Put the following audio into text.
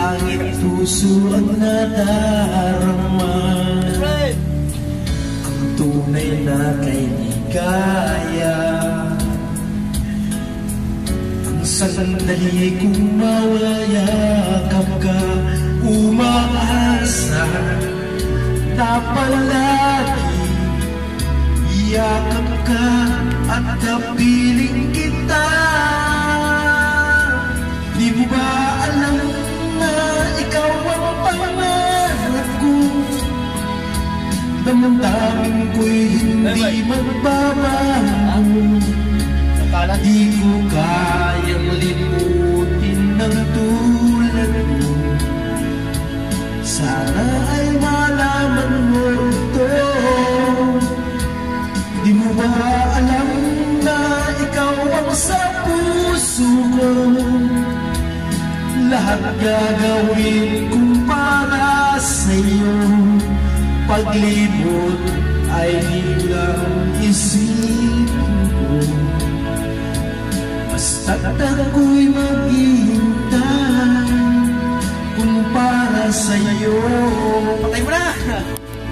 Langit puso ang nadarama, ang tunay na kay ligaya. Ang sandali kong mawayakap ka, umaasa na palagi yakap ka at kapiling kita. Di mo ba alam na ikaw ang pangarap ko? Damdamin ko'y hindi magbabago. Di ko kayang limutin ng tulad mo. Sana ay malaman mo ito. Di mo ba alam na ikaw ang sa puso ko? Lahat gagawin kong para sa'yo. Paglimot ay hilang isipin ko. Basta't ako'y maghihintay kung para sa'yo. Patay mo na!